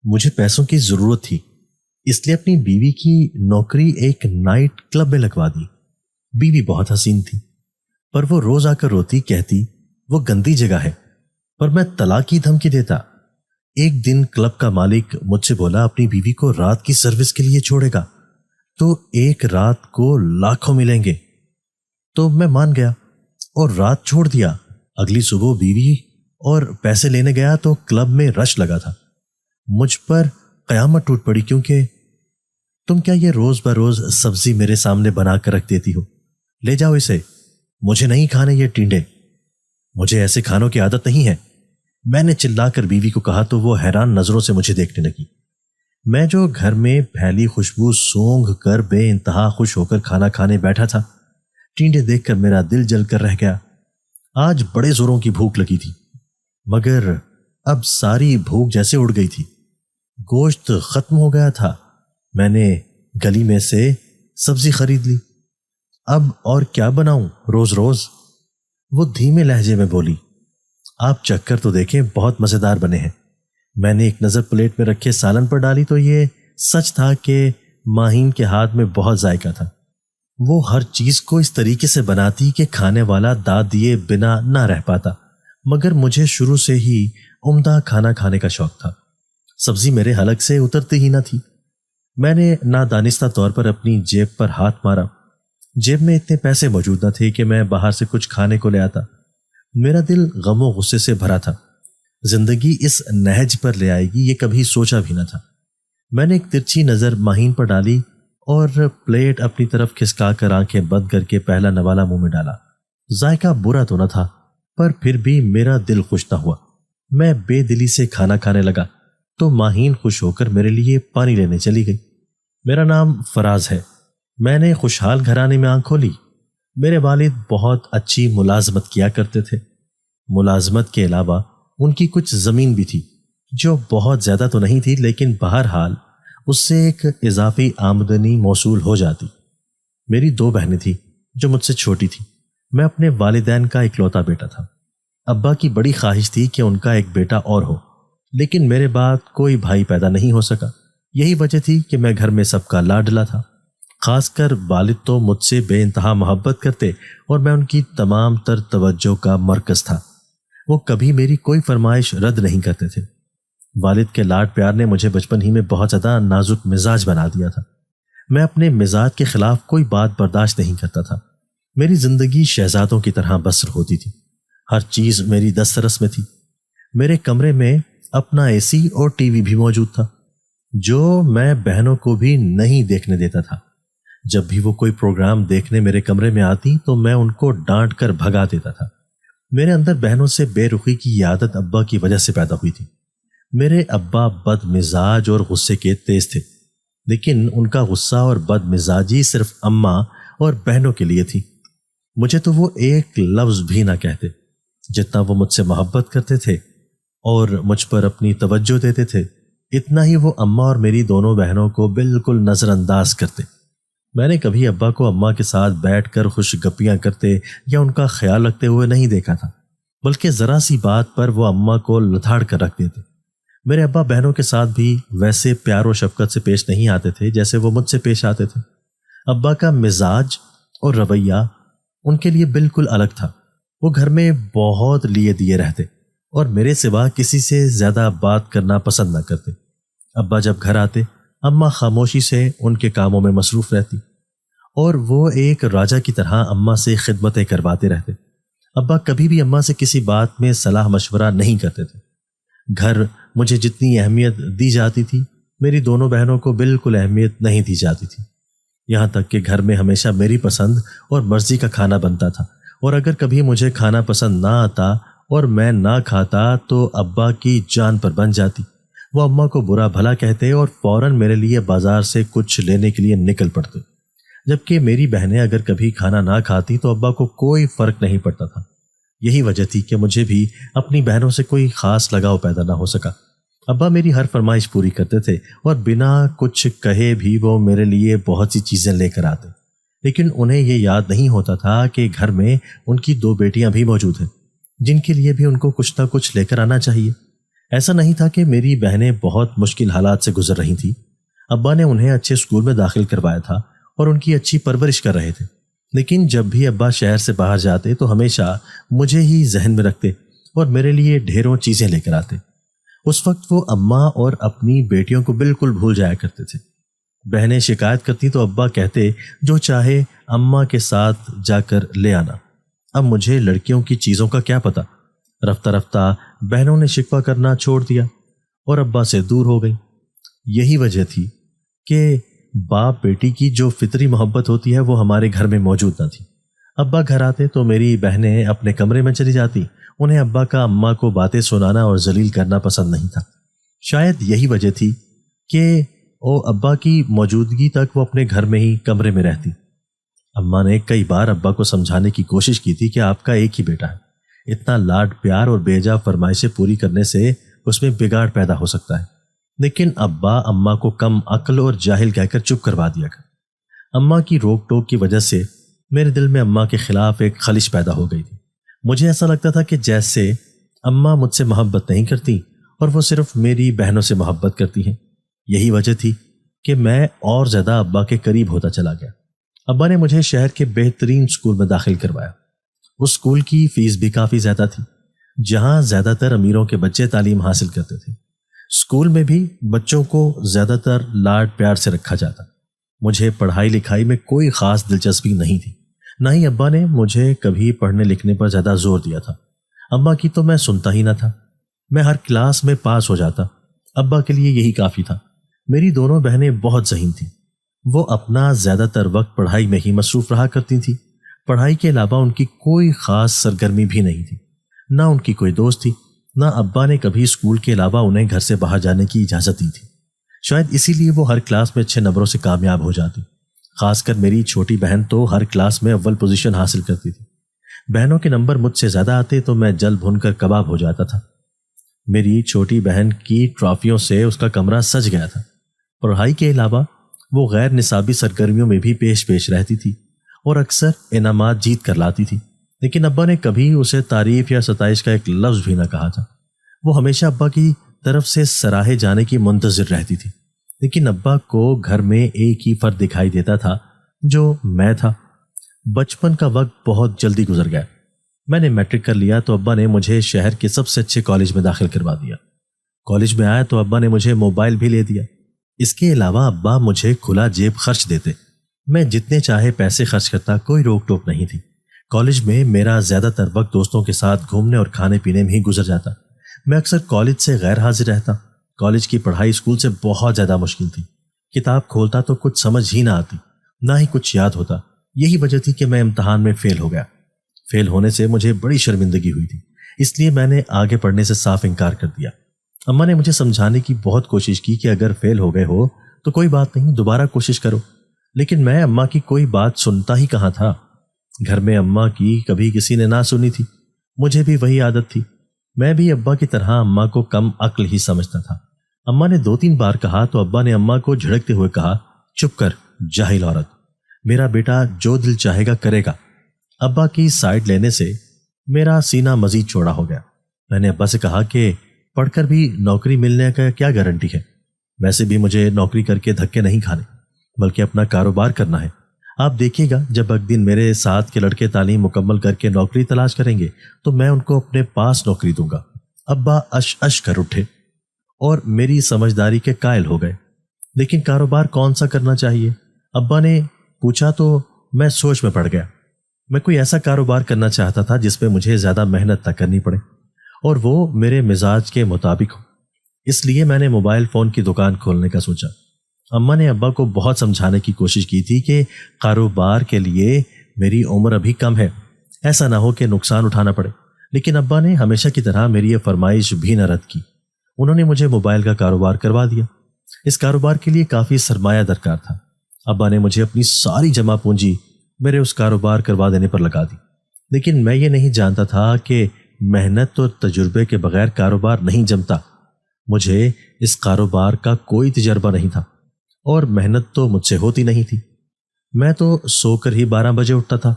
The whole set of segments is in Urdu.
مجھے پیسوں کی ضرورت تھی، اس لیے اپنی بیوی کی نوکری ایک نائٹ کلب میں لگوا دی۔ بیوی بہت حسین تھی، پر وہ روز آ کر روتی، کہتی وہ گندی جگہ ہے، پر میں طلاق کی دھمکی دیتا۔ ایک دن کلب کا مالک مجھ سے بولا اپنی بیوی کو رات کی سروس کے لیے چھوڑے گا تو ایک رات کو لاکھوں ملیں گے۔ تو میں مان گیا اور رات چھوڑ دیا۔ اگلی صبح بیوی اور پیسے لینے گیا تو کلب میں رش لگا تھا۔ مجھ پر قیامت ٹوٹ پڑی، کیونکہ تم کیا یہ روز بروز سبزی میرے سامنے بنا کر رکھ دیتی ہو؟ لے جاؤ اسے، مجھے نہیں کھانے یہ ٹینڈے، مجھے ایسے کھانوں کی عادت نہیں ہے۔ میں نے چلا کر بیوی کو کہا تو وہ حیران نظروں سے مجھے دیکھنے لگی۔ میں جو گھر میں پھیلی خوشبو سونگھ کر بے انتہا خوش ہو کر کھانا کھانے بیٹھا تھا، ٹینڈے دیکھ کر میرا دل جل کر رہ گیا۔ آج بڑے زوروں کی بھوک لگی تھی، مگر اب ساری بھوک جیسے اڑ گئی تھی۔ گوشت ختم ہو گیا تھا۔ میں نے گلی میں سے سبزی خرید لی۔ اب اور کیا بناؤں روز روز؟ وہ دھیمے لہجے میں بولی، آپ چکھ کر تو دیکھیں، بہت مزیدار بنے ہیں۔ میں نے ایک نظر پلیٹ میں رکھے سالن پر ڈالی تو یہ سچ تھا کہ ماہین کے ہاتھ میں بہت ذائقہ تھا۔ وہ ہر چیز کو اس طریقے سے بناتی کہ کھانے والا داد دیے بنا نہ رہ پاتا، مگر مجھے شروع سے ہی عمدہ کھانا کھانے کا شوق تھا۔ سبزی میرے حلق سے اترتی ہی نہ تھی۔ میں نے نادانستہ طور پر اپنی جیب پر ہاتھ مارا۔ جیب میں اتنے پیسے موجود نہ تھے کہ میں باہر سے کچھ کھانے کو لے آتا۔ میرا دل غم و غصے سے بھرا تھا۔ زندگی اس نہج پر لے آئے گی یہ کبھی سوچا بھی نہ تھا۔ میں نے ایک ترچھی نظر ماہین پر ڈالی اور پلیٹ اپنی طرف کھسکا کر آنکھیں بند کر کے پہلا نوالا منہ میں ڈالا۔ ذائقہ برا تو نہ تھا، پر پھر بھی میرا دل خوش نہ ہوا۔ میں بے دلی سے کھانا کھانے لگا تو ماہین خوش ہو کر میرے لیے پانی لینے چلی گئی۔ میرا نام فراز ہے۔ میں نے خوشحال گھرانے میں آنکھ کھولی۔ میرے والد بہت اچھی ملازمت کیا کرتے تھے۔ ملازمت کے علاوہ ان کی کچھ زمین بھی تھی، جو بہت زیادہ تو نہیں تھی، لیکن بہرحال اس سے ایک اضافی آمدنی موصول ہو جاتی۔ میری 2 بہنیں تھیں جو مجھ سے چھوٹی تھیں۔ میں اپنے والدین کا اکلوتا بیٹا تھا۔ ابا کی بڑی خواہش تھی کہ ان کا ایک بیٹا اور ہو، لیکن میرے بعد کوئی بھائی پیدا نہیں ہو سکا۔ یہی وجہ تھی کہ میں گھر میں سب کا لاڈلا تھا۔ خاص کر والد تو مجھ سے بے انتہا محبت کرتے اور میں ان کی تمام تر توجہ کا مرکز تھا۔ وہ کبھی میری کوئی فرمائش رد نہیں کرتے تھے۔ والد کے لاڈ پیار نے مجھے بچپن ہی میں بہت زیادہ نازک مزاج بنا دیا تھا۔ میں اپنے مزاج کے خلاف کوئی بات برداشت نہیں کرتا تھا۔ میری زندگی شہزادوں کی طرح بسر ہوتی تھی۔ ہر چیز میری دسترس میں تھی۔ میرے کمرے میں اپنا اے سی اور ٹی وی بھی موجود تھا، جو میں بہنوں کو بھی نہیں دیکھنے دیتا تھا۔ جب بھی وہ کوئی پروگرام دیکھنے میرے کمرے میں آتی تو میں ان کو ڈانٹ کر بھگا دیتا تھا۔ میرے اندر بہنوں سے بے رخی کی عادت ابا کی وجہ سے پیدا ہوئی تھی۔ میرے ابا بد مزاج اور غصے کے تیز تھے، لیکن ان کا غصہ اور بد مزاجی صرف اماں اور بہنوں کے لیے تھی۔ مجھے تو وہ ایک لفظ بھی نہ کہتے۔ جتنا وہ مجھ سے محبت کرتے تھے اور مجھ پر اپنی توجہ دیتے تھے، اتنا ہی وہ اماں اور میری دونوں بہنوں کو بالکل نظر انداز کرتے۔ میں نے کبھی ابا کو اماں کے ساتھ بیٹھ کر خوش گپیاں کرتے یا ان کا خیال رکھتے ہوئے نہیں دیکھا تھا، بلکہ ذرا سی بات پر وہ اماں کو لتاڑ کر رکھ دیتے۔ میرے ابا بہنوں کے ساتھ بھی ویسے پیار و شفقت سے پیش نہیں آتے تھے جیسے وہ مجھ سے پیش آتے تھے۔ ابا کا مزاج اور رویہ ان کے لیے بالکل الگ تھا۔ وہ گھر میں بہت لیے دیے رہتے اور میرے سوا کسی سے زیادہ بات کرنا پسند نہ کرتے۔ ابا جب گھر آتے، اماں خاموشی سے ان کے کاموں میں مصروف رہتی اور وہ ایک راجہ کی طرح اماں سے خدمتیں کرواتے رہتے۔ ابا کبھی بھی اماں سے کسی بات میں صلاح مشورہ نہیں کرتے تھے۔ گھر مجھے جتنی اہمیت دی جاتی تھی، میری دونوں بہنوں کو بالکل اہمیت نہیں دی جاتی تھی۔ یہاں تک کہ گھر میں ہمیشہ میری پسند اور مرضی کا کھانا بنتا تھا، اور اگر کبھی مجھے کھانا پسند نہ آتا اور میں نہ کھاتا تو ابا کی جان پر بن جاتی۔ وہ اماں کو برا بھلا کہتے اور فوراً میرے لیے بازار سے کچھ لینے کے لیے نکل پڑتے، جبکہ میری بہنیں اگر کبھی کھانا نہ کھاتی تو ابا کو کوئی فرق نہیں پڑتا تھا۔ یہی وجہ تھی کہ مجھے بھی اپنی بہنوں سے کوئی خاص لگاؤ پیدا نہ ہو سکا۔ ابا میری ہر فرمائش پوری کرتے تھے اور بنا کچھ کہے بھی وہ میرے لیے بہت سی چیزیں لے کر آتے، لیکن انہیں یہ یاد نہیں ہوتا تھا کہ گھر میں ان کی 2 بیٹیاں بھی موجود ہیں، جن کے لیے بھی ان کو کچھ نہ کچھ لے کر آنا چاہیے۔ ایسا نہیں تھا کہ میری بہنیں بہت مشکل حالات سے گزر رہی تھیں۔ ابا نے انہیں اچھے اسکول میں داخل کروایا تھا اور ان کی اچھی پرورش کر رہے تھے، لیکن جب بھی ابا شہر سے باہر جاتے تو ہمیشہ مجھے ہی ذہن میں رکھتے اور میرے لیے ڈھیروں چیزیں لے کر آتے۔ اس وقت وہ اماں اور اپنی بیٹیوں کو بالکل بھول جایا کرتے تھے۔ بہنیں شکایت کرتی تو ابا کہتے جو چاہے اماں کے ساتھ جا کر لے آنا۔ اب مجھے لڑکیوں کی چیزوں کا کیا پتہ۔ رفتہ رفتہ بہنوں نے شکوہ کرنا چھوڑ دیا اور ابا سے دور ہو گئی۔ یہی وجہ تھی کہ باپ بیٹی کی جو فطری محبت ہوتی ہے وہ ہمارے گھر میں موجود نہ تھی۔ ابا گھر آتے تو میری بہنیں اپنے کمرے میں چلی جاتی۔ انہیں ابا کا اماں کو باتیں سنانا اور ذلیل کرنا پسند نہیں تھا۔ شاید یہی وجہ تھی کہ ابا کی موجودگی تک وہ اپنے گھر میں ہی کمرے میں رہتی۔ اماں نے کئی بار ابا کو سمجھانے کی کوشش کی تھی کہ آپ کا ایک ہی بیٹا ہے، اتنا لاڈ پیار اور بے جا فرمائشیں پوری کرنے سے اس میں بگاڑ پیدا ہو سکتا ہے، لیکن ابا اماں کو کم عقل اور جاہل کہہ کر چپ کروا دیا گیا۔ اماں کی روک ٹوک کی وجہ سے میرے دل میں اماں کے خلاف ایک خلش پیدا ہو گئی تھی۔ مجھے ایسا لگتا تھا کہ جیسے اماں مجھ سے محبت نہیں کرتی اور وہ صرف میری بہنوں سے محبت کرتی ہیں۔ یہی وجہ تھی کہ میں اور زیادہ ابا کے قریب ہوتا چلا گیا۔ ابا نے مجھے شہر کے بہترین اسکول میں داخل کروایا۔ اس اسکول کی فیس بھی کافی زیادہ تھی، جہاں زیادہ تر امیروں کے بچے تعلیم حاصل کرتے تھے۔ اسکول میں بھی بچوں کو زیادہ تر لاڈ پیار سے رکھا جاتا۔ مجھے پڑھائی لکھائی میں کوئی خاص دلچسپی نہیں تھی، نہ ہی ابا نے مجھے کبھی پڑھنے لکھنے پر زیادہ زور دیا تھا۔ ابا کی تو میں سنتا ہی نہ تھا، میں ہر کلاس میں پاس ہو جاتا۔ ابا کے لیے یہی کافی تھا۔ میری دونوں بہنیں بہت ذہین تھیں، وہ اپنا زیادہ تر وقت پڑھائی میں ہی مصروف رہا کرتی تھیں۔ پڑھائی کے علاوہ ان کی کوئی خاص سرگرمی بھی نہیں تھی، نہ ان کی کوئی دوست تھی، نہ ابا نے کبھی اسکول کے علاوہ انہیں گھر سے باہر جانے کی اجازت دی تھی۔ شاید اسی لیے وہ ہر کلاس میں اچھے نمبروں سے کامیاب ہو جاتی۔ خاص کر میری چھوٹی بہن تو ہر کلاس میں اول پوزیشن حاصل کرتی تھی۔ بہنوں کے نمبر مجھ سے زیادہ آتے تو میں جل بھن کر کباب ہو جاتا تھا۔ میری چھوٹی بہن کی ٹرافیوں سے اس کا کمرہ سج گیا تھا۔ پڑھائی کے علاوہ وہ غیر نصابی سرگرمیوں میں بھی پیش رہتی تھی اور اکثر انعامات جیت کر لاتی تھی، لیکن ابا نے کبھی اسے تعریف یا ستائش کا ایک لفظ بھی نہ کہا تھا۔ وہ ہمیشہ ابا کی طرف سے سراہے جانے کی منتظر رہتی تھی، لیکن ابا کو گھر میں ایک ہی فرد دکھائی دیتا تھا جو میں تھا۔ بچپن کا وقت بہت جلدی گزر گیا۔ میں نے میٹرک کر لیا تو ابا نے مجھے شہر کے سب سے اچھے کالج میں داخل کروا دیا۔ کالج میں آیا تو ابا نے مجھے موبائل بھی لے دیا۔ اس کے علاوہ ابا مجھے کھلا جیب خرچ دیتے، میں جتنے چاہے پیسے خرچ کرتا، کوئی روک ٹوک نہیں تھی۔ کالج میں میرا زیادہ تر وقت دوستوں کے ساتھ گھومنے اور کھانے پینے میں ہی گزر جاتا۔ میں اکثر کالج سے غیر حاضر رہتا۔ کالج کی پڑھائی اسکول سے بہت زیادہ مشکل تھی۔ کتاب کھولتا تو کچھ سمجھ ہی نہ آتی، نہ ہی کچھ یاد ہوتا۔ یہی وجہ تھی کہ میں امتحان میں فیل ہو گیا۔ فیل ہونے سے مجھے بڑی شرمندگی ہوئی تھی، اس لیے میں نے آگے پڑھنے سے صاف انکار کر دیا۔ اماں نے مجھے سمجھانے کی بہت کوشش کی کہ اگر فیل ہو گئے ہو تو کوئی بات نہیں، دوبارہ کوشش کرو، لیکن میں اماں کی کوئی بات سنتا ہی کہاں تھا۔ گھر میں اماں کی کبھی کسی نے نہ سنی تھی، مجھے بھی وہی عادت تھی۔ میں بھی ابا کی طرح اماں کو کم عقل ہی سمجھتا تھا۔ اماں نے 2-3 بار کہا تو ابا نے اماں کو جھڑکتے ہوئے کہا، چپ کر جاہل عورت، میرا بیٹا جو دل چاہے گا کرے گا۔ ابا کی سائیڈ لینے سے میرا سینہ مزید چوڑا ہو گیا۔ میں نے ابا سے کہا کہ پڑھ کر بھی نوکری ملنے کا کیا گارنٹی ہے؟ ویسے بھی مجھے نوکری کر کے دھکے نہیں کھانے، بلکہ اپنا کاروبار کرنا ہے۔ آپ دیکھیے گا جب ایک دن میرے ساتھ کے لڑکے تعلیم مکمل کر کے نوکری تلاش کریں گے تو میں ان کو اپنے پاس نوکری دوں گا۔ ابا اش کر اٹھے اور میری سمجھداری کے قائل ہو گئے۔ لیکن کاروبار کون سا کرنا چاہیے؟ ابا نے پوچھا تو میں سوچ میں پڑ گیا۔ میں کوئی ایسا کاروبار کرنا چاہتا تھا جس میں مجھے زیادہ محنت نہ کرنی پڑے اور وہ میرے مزاج کے مطابق ہو۔ اس لیے میں نے موبائل فون کی دکان کھولنے کا سوچا۔ اماں نے ابا کو بہت سمجھانے کی کوشش کی تھی کہ کاروبار کے لیے میری عمر ابھی کم ہے، ایسا نہ ہو کہ نقصان اٹھانا پڑے، لیکن ابا نے ہمیشہ کی طرح میری یہ فرمائش بھی نہ رد کی۔ انہوں نے مجھے موبائل کا کاروبار کروا دیا۔ اس کاروبار کے لیے کافی سرمایہ درکار تھا۔ ابا نے مجھے اپنی ساری جمع پونجی میرے اس کاروبار کروا دینے پر لگا دی، لیکن میں یہ نہیں جانتا تھا کہ محنت اور تجربے کے بغیر کاروبار نہیں جمتا۔ مجھے اس کاروبار کا کوئی تجربہ نہیں تھا اور محنت تو مجھ سے ہوتی نہیں تھی۔ میں تو سو کر ہی 12 بجے اٹھتا تھا،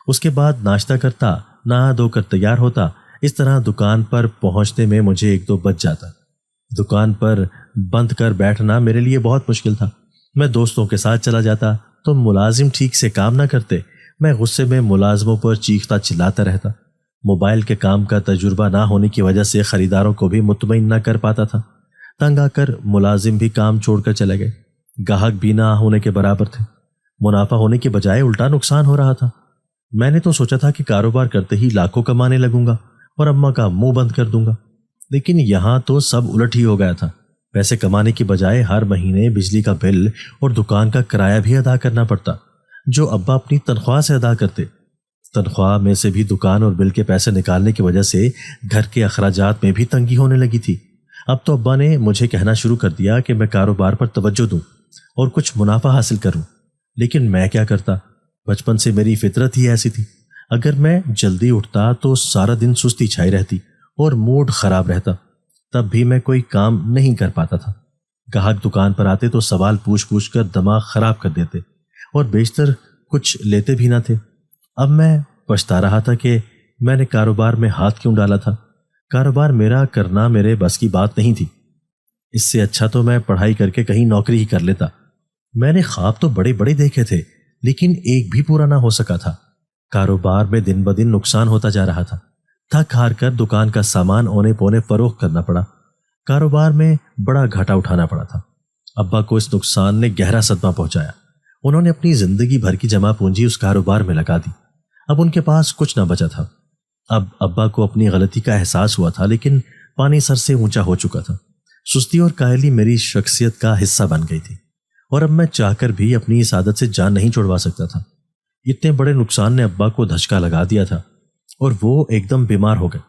اس کے بعد ناشتہ کرتا، نہا دھو کر تیار ہوتا۔ اس طرح دکان پر پہنچنے میں مجھے 1-2 بج جاتا۔ دکان پر بند کر بیٹھنا میرے لیے بہت مشکل تھا۔ میں دوستوں کے ساتھ چلا جاتا تو ملازم ٹھیک سے کام نہ کرتے، میں غصے میں ملازموں پر چیختا چلاتا رہتا۔ موبائل کے کام کا تجربہ نہ ہونے کی وجہ سے خریداروں کو بھی مطمئن نہ کر پاتا تھا۔ تنگ آ کر ملازم بھی کام چھوڑ کر چلے گئے۔ گاہک بھی نہ ہونے کے برابر تھے۔ منافع ہونے کے بجائے الٹا نقصان ہو رہا تھا۔ میں نے تو سوچا تھا کہ کاروبار کرتے ہی لاکھوں کمانے لگوں گا اور اماں کا منہ بند کر دوں گا، لیکن یہاں تو سب الٹ ہی ہو گیا تھا۔ پیسے کمانے کی بجائے ہر مہینے بجلی کا بل اور دکان کا کرایہ بھی ادا کرنا پڑتا، جو ابا اپنی تنخواہ سے ادا کرتے۔ تنخواہ میں سے بھی دکان اور بل کے پیسے نکالنے کی وجہ سے گھر کے اخراجات میں بھی تنگی ہونے لگی تھی۔ اب تو ابا نے مجھے کہنا شروع کر دیا کہ میں کاروبار پر توجہ دوں اور کچھ منافع حاصل کروں، لیکن میں کیا کرتا؟ بچپن سے میری فطرت ہی ایسی تھی۔ اگر میں جلدی اٹھتا تو سارا دن سستی چھائی رہتی اور موڈ خراب رہتا، تب بھی میں کوئی کام نہیں کر پاتا تھا۔ گاہک دکان پر آتے تو سوال پوچھ کر دماغ خراب کر دیتے اور بیشتر کچھ لیتے بھی نہ تھے۔ اب میں پچھتا رہا تھا کہ میں نے کاروبار میں ہاتھ کیوں ڈالا تھا۔ کاروبار میرا کرنا میرے بس کی بات نہیں تھی۔ اس سے اچھا تو میں پڑھائی کر کے کہیں نوکری ہی کر لیتا۔ میں نے خواب تو بڑے بڑے دیکھے تھے، لیکن ایک بھی پورا نہ ہو سکا تھا۔ کاروبار میں دن بدن نقصان ہوتا جا رہا تھا۔ تھک ہار کر دکان کا سامان اونے پونے فروخت کرنا پڑا۔ کاروبار میں بڑا گھاٹا اٹھانا پڑا تھا۔ ابا کو اس نقصان نے گہرا صدمہ پہنچایا۔ انہوں نے اپنی زندگی بھر کی جمع پونجی اس کاروبار میں لگا دی۔ اب ان کے پاس کچھ نہ بچا تھا۔ اب ابا کو اپنی غلطی کا احساس ہوا تھا، لیکن پانی سر سے اونچا ہو چکا تھا۔ سستی اور کاہلی میری شخصیت کا حصہ بن گئی تھی، اور اب میں چاہ کر بھی اپنی اس عادت سے جان نہیں چھڑوا سکتا تھا۔ اتنے بڑے نقصان نے ابا کو دھچکا لگا دیا تھا اور وہ ایک دم بیمار ہو گئے۔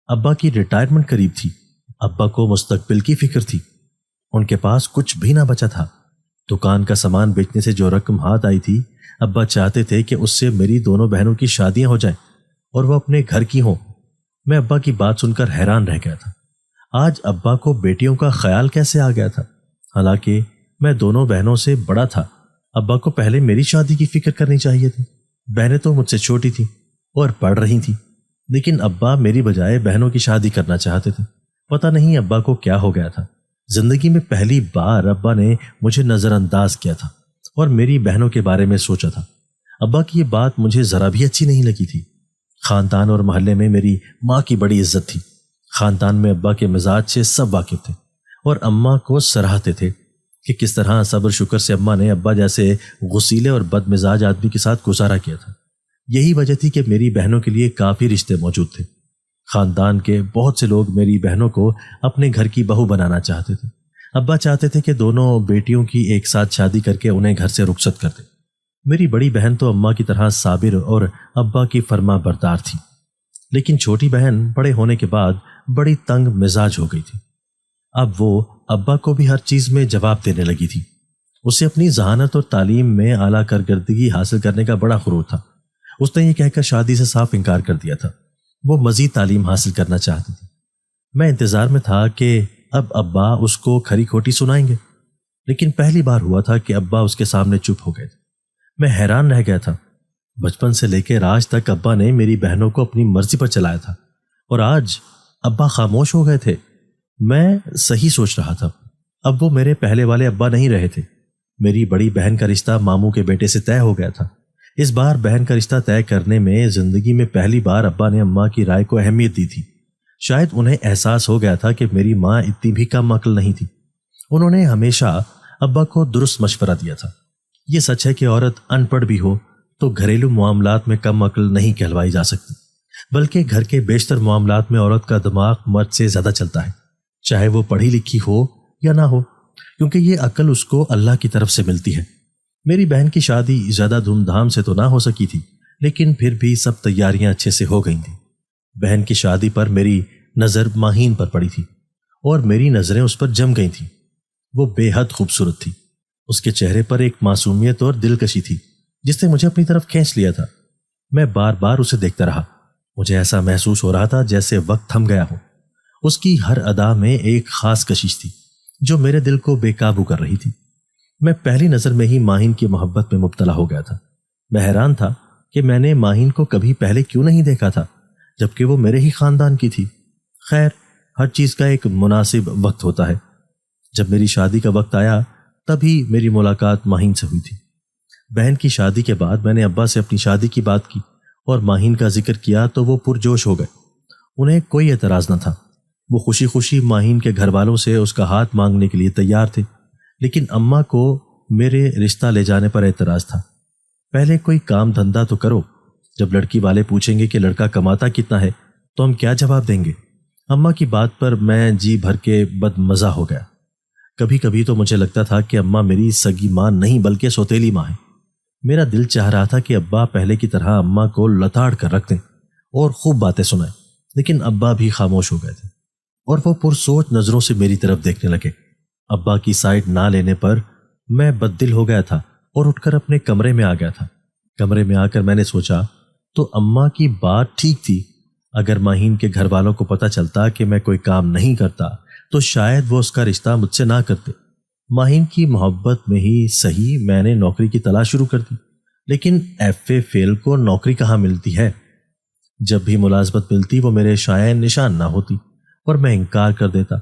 ابا کی ریٹائرمنٹ قریب تھی۔ ابا کو مستقبل کی فکر تھی۔ ان کے پاس کچھ بھی نہ بچا تھا۔ دکان کا سامان بیچنے سے جو رقم ہاتھ آئی تھی، ابا چاہتے تھے کہ اس سے میری دونوں بہنوں کی شادیاں ہو جائیں اور وہ اپنے گھر کی ہوں۔ میں ابا کی بات سن کر حیران رہ گیا تھا۔ آج ابا کو بیٹیوں کا خیال کیسے آ گیا تھا؟ حالانکہ میں دونوں بہنوں سے بڑا تھا۔ ابا کو پہلے میری شادی کی فکر کرنی چاہیے تھی۔ بہنیں تو مجھ سے چھوٹی تھیں اور پڑھ رہی تھیں، لیکن ابا میری بجائے بہنوں کی شادی کرنا چاہتے تھے۔ پتہ نہیں ابا کو کیا ہو گیا تھا۔ زندگی میں پہلی بار ابا نے مجھے نظر انداز کیا تھا اور میری بہنوں کے بارے میں سوچا تھا۔ ابا کی یہ بات مجھے ذرا بھی اچھی نہیں لگی تھی۔ خاندان اور محلے میں میری ماں کی بڑی عزت تھی۔ خاندان میں ابا کے مزاج سے سب واقف تھے اور اماں کو سراہتے تھے کہ کس طرح صبر شکر سے اماں نے ابا جیسے غصیلے اور بد مزاج آدمی کے ساتھ گزارا کیا تھا۔ یہی وجہ تھی کہ میری بہنوں کے لیے کافی رشتے موجود تھے۔ خاندان کے بہت سے لوگ میری بہنوں کو اپنے گھر کی بہو بنانا چاہتے تھے۔ ابا چاہتے تھے کہ دونوں بیٹیوں کی ایک ساتھ شادی کر کے انہیں گھر سے رخصت کر دیں۔ میری بڑی بہن تو اماں کی طرح صابر اور ابا کی فرما بردار تھی، لیکن چھوٹی بہن بڑے ہونے کے بعد بڑی تنگ مزاج ہو گئی تھی۔ اب وہ ابا کو بھی ہر چیز میں جواب دینے لگی تھی۔ اسے اپنی ذہانت اور تعلیم میں اعلیٰ کارکردگی حاصل کرنے کا بڑا غرور تھا۔ اس نے یہ کہہ کر شادی سے صاف انکار کر دیا تھا۔ وہ مزید تعلیم حاصل کرنا چاہتی تھی۔ میں انتظار میں تھا کہ اب ابا اس کو کھری کھوٹی سنائیں گے، لیکن پہلی بار ہوا تھا کہ ابا اس کے سامنے چپ ہو گئے تھے۔ میں حیران رہ گیا تھا۔ بچپن سے لے کے آج تک ابا نے میری بہنوں کو اپنی مرضی پر چلایا تھا، اور آج ابا خاموش ہو گئے تھے۔ میں صحیح سوچ رہا تھا۔ اب وہ میرے پہلے والے ابا نہیں رہے تھے۔ میری بڑی بہن کا رشتہ ماموں کے بیٹے سے طے ہو گیا تھا۔ اس بار بہن کا رشتہ طے کرنے میں زندگی میں پہلی بار ابا نے اماں کی رائے کو اہمیت دی تھی۔ شاید انہیں احساس ہو گیا تھا کہ میری ماں اتنی بھی کم عقل نہیں تھی۔ انہوں نے ہمیشہ ابا کو درست مشورہ دیا تھا۔ یہ سچ ہے کہ عورت ان پڑھ بھی ہو تو گھریلو معاملات میں کم عقل نہیں کہلوائی جا سکتی، بلکہ گھر کے بیشتر معاملات میں عورت کا دماغ مرد سے زیادہ چلتا ہے، چاہے وہ پڑھی لکھی ہو یا نہ ہو، کیونکہ یہ عقل اس کو اللہ کی طرف سے ملتی ہے۔ میری بہن کی شادی زیادہ دھوم دھام سے تو نہ ہو سکی تھی، لیکن پھر بھی سب تیاریاں اچھے سے ہو گئی تھیں۔ بہن کی شادی پر میری نظر ماہین پر پڑی تھی اور میری نظریں اس پر جم گئی تھیں۔ وہ بے حد خوبصورت تھی۔ اس کے چہرے پر ایک معصومیت اور دلکشی تھی جس نے مجھے اپنی طرف کھینچ لیا تھا۔ میں بار بار اسے دیکھتا رہا۔ مجھے ایسا محسوس ہو رہا تھا جیسے وقت تھم گیا ہو۔ اس کی ہر ادا میں ایک خاص کشش تھی جو میرے دل کو بے قابو کر رہی تھی۔ میں پہلی نظر میں ہی ماہین کی محبت میں مبتلا ہو گیا تھا۔ میں حیران تھا کہ میں نے ماہین کو کبھی پہلے کیوں نہیں دیکھا تھا، جبکہ وہ میرے ہی خاندان کی تھی۔ خیر، ہر چیز کا ایک مناسب وقت ہوتا ہے۔ جب میری شادی کا وقت آیا تبھی میری ملاقات ماہین سے ہوئی تھی۔ بہن کی شادی کے بعد میں نے ابا سے اپنی شادی کی بات کی اور ماہین کا ذکر کیا تو وہ پرجوش ہو گئے۔ انہیں کوئی اعتراض نہ تھا۔ وہ خوشی خوشی ماہین کے گھر والوں سے اس کا ہاتھ مانگنے کے لیے تیار تھے، لیکن اماں کو میرے رشتہ لے جانے پر اعتراض تھا۔ پہلے کوئی کام دھندا تو کرو، جب لڑکی والے پوچھیں گے کہ لڑکا کماتا کتنا ہے تو ہم کیا جواب دیں گے؟ اماں کی بات پر میں جی بھر کے بدمزہ ہو گیا۔ کبھی کبھی تو مجھے لگتا تھا کہ اماں میری سگی ماں نہیں بلکہ سوتیلی ماں ہے۔ میرا دل چاہ رہا تھا کہ ابا پہلے کی طرح اماں کو لتاڑ کر رکھ دیں اور خوب باتیں سنائیں، لیکن ابا بھی خاموش ہو گئے تھے اور وہ پرسوچ نظروں سے میری طرف دیکھنے لگے۔ ابا کی سائڈ نہ لینے پر میں بددل ہو گیا تھا اور اٹھ کر اپنے کمرے میں آ گیا تھا۔ کمرے میں آ کر میں نے سوچا تو اماں کی بات ٹھیک تھی۔ اگر ماہین کے گھر والوں کو پتہ چلتا کہ میں کوئی کام نہیں کرتا تو شاید وہ اس کا رشتہ مجھ سے نہ کرتے۔ ماہین کی محبت میں ہی صحیح میں نے نوکری کی تلاش شروع کر دی، لیکن ایف اے فیل کو نوکری کہاں ملتی ہے؟ جب بھی ملازمت ملتی وہ میرے شائن نشان نہ ہوتی اور میں انکار کر دیتا۔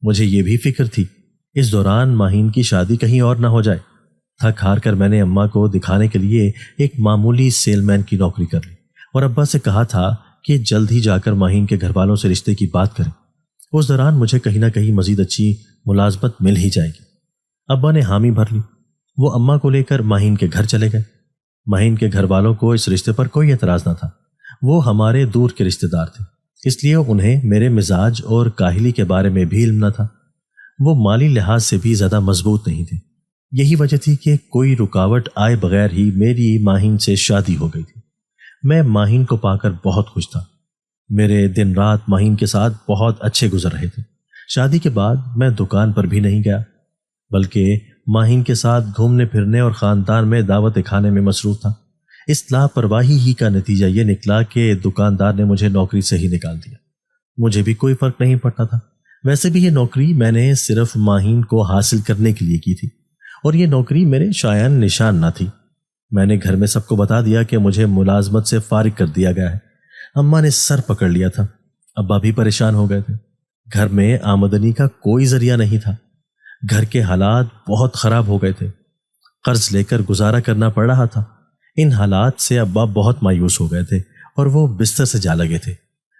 مجھے یہ بھی فکر تھی اس دوران ماہین کی شادی کہیں اور نہ ہو جائے۔ تھک ہار کر میں نے اماں کو دکھانے کے لیے ایک معمولی سیل مین کی نوکری کر لی اور ابا سے کہا تھا کہ جلد ہی جا کر ماہین کے گھر والوں سے رشتے کی بات کریں۔ اس دوران مجھے کہیں نہ کہیں مزید اچھی ملازمت مل ہی جائے گی۔ ابا نے حامی بھر لی۔ وہ اماں کو لے کر ماہین کے گھر چلے گئے۔ ماہین کے گھر والوں کو اس رشتے پر کوئی اعتراض نہ تھا۔ وہ ہمارے دور کے رشتے دار تھے، اس لیے انہیں میرے مزاج اور کاہلی کے بارے میں بھی علم نہ تھا۔ وہ مالی لحاظ سے بھی زیادہ مضبوط نہیں تھے۔ یہی وجہ تھی کہ کوئی رکاوٹ آئے بغیر ہی میری ماہین سے شادی ہو گئی تھی۔ میں ماہین کو پا کر بہت خوش تھا۔ میرے دن رات ماہین کے ساتھ بہت اچھے گزر رہے تھے۔ شادی کے بعد میں دکان پر بھی نہیں گیا، بلکہ ماہین کے ساتھ گھومنے پھرنے اور خاندان میں دعوت کھانے میں مصروف تھا۔ اس لاپرواہی ہی کا نتیجہ یہ نکلا کہ دکاندار نے مجھے نوکری سے ہی نکال دیا۔ مجھے بھی کوئی فرق نہیں پڑتا تھا۔ ویسے بھی یہ نوکری میں نے صرف ماہین کو حاصل کرنے کے لیے کی تھی اور یہ نوکری میرے شایان نشان نہ تھی۔ میں نے گھر میں سب کو بتا دیا کہ مجھے ملازمت سے فارغ کر دیا گیا ہے۔ اماں نے سر پکڑ لیا تھا۔ ابا بھی پریشان ہو گئے تھے۔ گھر میں آمدنی کا کوئی ذریعہ نہیں تھا۔ گھر کے حالات بہت خراب ہو گئے تھے۔ قرض لے کر گزارا کرنا پڑ رہا تھا۔ ان حالات سے ابا بہت مایوس ہو گئے تھے اور وہ بستر سے جا لگے تھے۔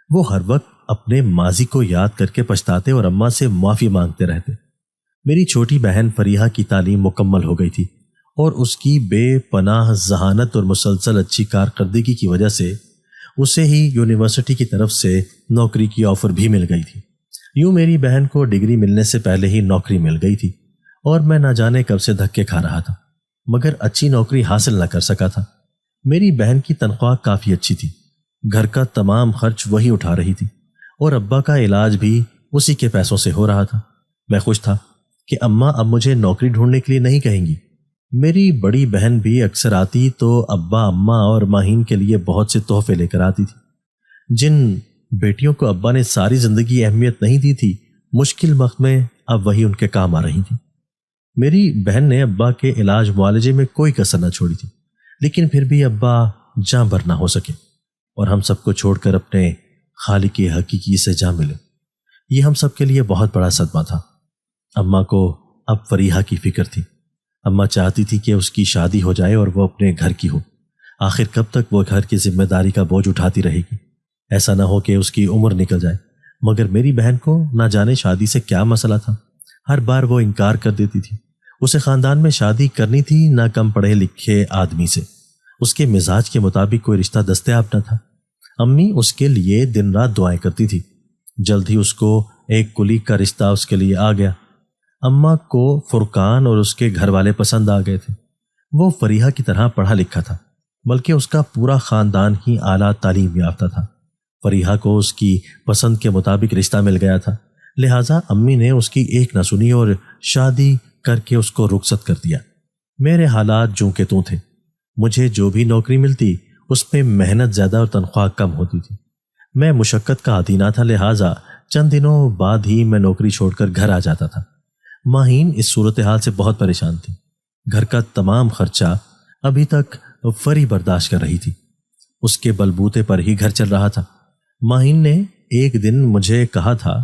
وہ ہر وقت اپنے ماضی کو یاد کر کے پچھتاتے اور اماں سے معافی مانگتے رہتے۔ میری چھوٹی بہن فریحہ کی تعلیم مکمل ہو گئی تھی اور اس کی بے پناہ ذہانت اور مسلسل اچھی کارکردگی کی وجہ سے اسے ہی یونیورسٹی کی طرف سے نوکری کی آفر بھی مل گئی تھی۔ یوں میری بہن کو ڈگری ملنے سے پہلے ہی نوکری مل گئی تھی اور میں نہ جانے کب سے دھکے کھا رہا تھا، مگر اچھی نوکری حاصل نہ کر سکا تھا۔ میری بہن کی تنخواہ کافی اچھی تھی۔ گھر کا تمام خرچ وہی اٹھا رہی تھی اور ابا کا علاج بھی اسی کے پیسوں سے ہو رہا تھا۔ میں خوش تھا کہ اماں اب مجھے نوکری ڈھونڈنے کے لیے نہیں کہیں گی۔ میری بڑی بہن بھی اکثر آتی تو ابا اماں اور ماہین کے لیے بہت سے تحفے لے کر آتی تھی۔ جن بیٹیوں کو ابا نے ساری زندگی اہمیت نہیں دی تھی، مشکل وقت میں اب وہی ان کے کام آ رہی تھی۔ میری بہن نے ابا کے علاج معالجے میں کوئی کسر نہ چھوڑی تھی، لیکن پھر بھی ابا جاں بر نہ ہو سکے اور ہم سب کو چھوڑ کر اپنے خالق حقیقی سے جا ملے۔ یہ ہم سب کے لیے بہت بڑا صدمہ تھا۔ اماں کو اب فریحہ کی فکر تھی۔ اماں چاہتی تھی کہ اس کی شادی ہو جائے اور وہ اپنے گھر کی ہو۔ آخر کب تک وہ گھر کی ذمہ داری کا بوجھ اٹھاتی رہے گی؟ ایسا نہ ہو کہ اس کی عمر نکل جائے۔ مگر میری بہن کو نہ جانے شادی سے کیا مسئلہ تھا۔ ہر بار وہ انکار کر دیتی تھی۔ اسے خاندان میں شادی کرنی تھی، نہ کم پڑھے لکھے آدمی سے۔ اس کے مزاج کے مطابق کوئی رشتہ دستیاب نہ تھا۔ امی اس کے لیے دن رات دعائیں کرتی تھی۔ جلد ہی اس کو ایک کلیگ کا رشتہ اس کے لیے آ گیا۔ اماں کو فرقان اور اس کے گھر والے پسند آ گئے تھے۔ وہ فریحہ کی طرح پڑھا لکھا تھا، بلکہ اس کا پورا خاندان ہی اعلیٰ تعلیم یافتہ تھا۔ فریحہ کو اس کی پسند کے مطابق رشتہ مل گیا تھا، لہٰذا امی نے اس کی ایک نہ سنی اور شادی کر کے اس کو رخصت کر دیا۔ میرے حالات جوں کے توں تھے۔ مجھے جو بھی نوکری ملتی اس میں محنت زیادہ اور تنخواہ کم ہوتی تھی۔ میں مشقت کا عادی نہ تھا، لہٰذا چند دنوں بعد ہی میں نوکری چھوڑ کر گھر آ جاتا تھا۔ ماہین اس صورتحال سے بہت پریشان تھی۔ گھر کا تمام خرچہ ابھی تک فری برداشت کر رہی تھی۔ اس کے بلبوتے پر ہی گھر چل رہا تھا۔ ماہین نے ایک دن مجھے کہا تھا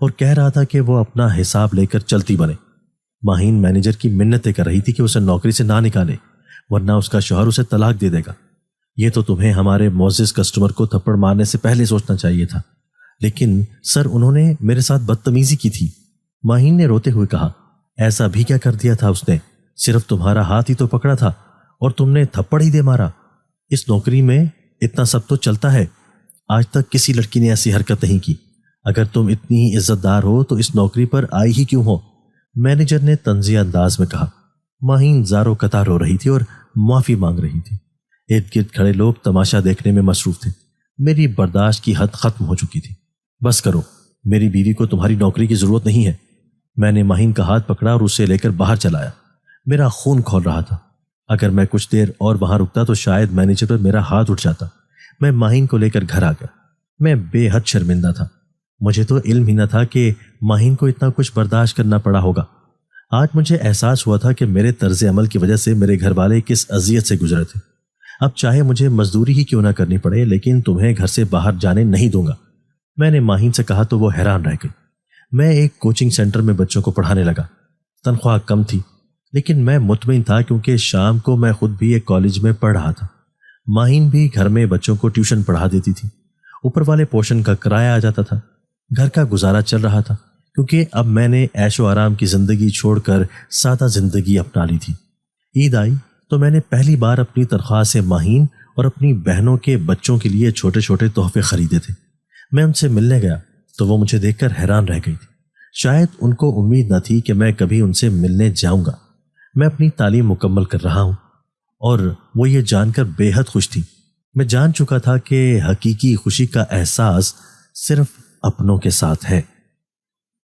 اور کہہ رہا تھا کہ وہ اپنا حساب لے کر چلتی بنے۔ ماہین مینیجر کی منتیں کر رہی تھی کہ اسے نوکری سے نہ نکالے ورنہ اس کا شوہر اسے طلاق دے دے گا۔ یہ تو تمہیں ہمارے معزز کسٹمر کو تھپڑ مارنے سے پہلے سوچنا چاہیے تھا، لیکن سر انہوں نے میرے ساتھ بدتمیزی کی تھی۔ ماہین نے روتے ہوئے کہا، ایسا بھی کیا کر دیا تھا اس نے؟ صرف تمہارا ہاتھ ہی تو پکڑا تھا اور تم نے تھپڑ ہی دے مارا۔ اس نوکری میں اتنا سب تو چلتا ہے، آج تک کسی لڑکی نے ایسی حرکت نہیں کی۔ اگر تم اتنی ہی عزت دار ہو تو اس نوکری پر آئی ہی کیوں ہو؟ مینیجر نے طنزیہ انداز میں کہا۔ ماہین زارو قطار رو رہی تھی اور معافی مانگ رہی تھی۔ ارد گرد کھڑے لوگ تماشا دیکھنے میں مصروف تھے۔ میری برداشت کی حد ختم ہو چکی تھی۔ بس کرو، میری بیوی کو تمہاری نوکری کی ضرورت نہیں ہے۔ میں نے ماہین کا ہاتھ پکڑا اور اسے لے کر باہر چلایا۔ میرا خون کھول رہا تھا۔ اگر میں کچھ دیر اور وہاں رکتا تو شاید مینیجر پر میرا ہاتھ اٹھ جاتا۔ میں ماہین کو لے کر گھر آ گیا۔ میں بے حد شرمندہ تھا۔ مجھے تو علم ہی نہ تھا کہ ماہین کو اتنا کچھ برداشت کرنا پڑا ہوگا۔ آج مجھے احساس ہوا تھا کہ میرے طرز عمل کی وجہ سے میرے گھر والے کس اذیت سے گزرے تھے۔ اب چاہے مجھے مزدوری ہی کیوں نہ کرنی پڑے، لیکن تمہیں گھر سے باہر جانے نہیں دوں گا۔ میں نے ماہین سے کہا تو وہ حیران رہ گئی۔ میں ایک کوچنگ سینٹر میں بچوں کو پڑھانے لگا۔ تنخواہ کم تھی لیکن میں مطمئن تھا کیونکہ شام کو میں خود بھی ایک کالج میں پڑھ رہا تھا۔ ماہین بھی گھر میں بچوں کو ٹیوشن پڑھا دیتی تھی۔ اوپر والے پورشن کا کرایہ آ جاتا تھا۔ گھر کا گزارا چل رہا تھا کیونکہ اب میں نے عیش و آرام کی زندگی چھوڑ کر سادہ زندگی اپنا لی تھی۔ عید آئی تو میں نے پہلی بار اپنی تنخواہ سے ماہین اور اپنی بہنوں کے بچوں کے لیے چھوٹے چھوٹے تحفے خریدے تھے۔ میں ان سے ملنے گیا تو وہ مجھے دیکھ کر حیران رہ گئی تھی۔ شاید ان کو امید نہ تھی کہ میں کبھی ان سے ملنے جاؤں گا۔ میں اپنی تعلیم مکمل کر رہا ہوں اور وہ یہ جان کر بے حد خوش تھی۔ میں جان چکا تھا کہ حقیقی خوشی کا احساس صرف اپنوں کے ساتھ ہے۔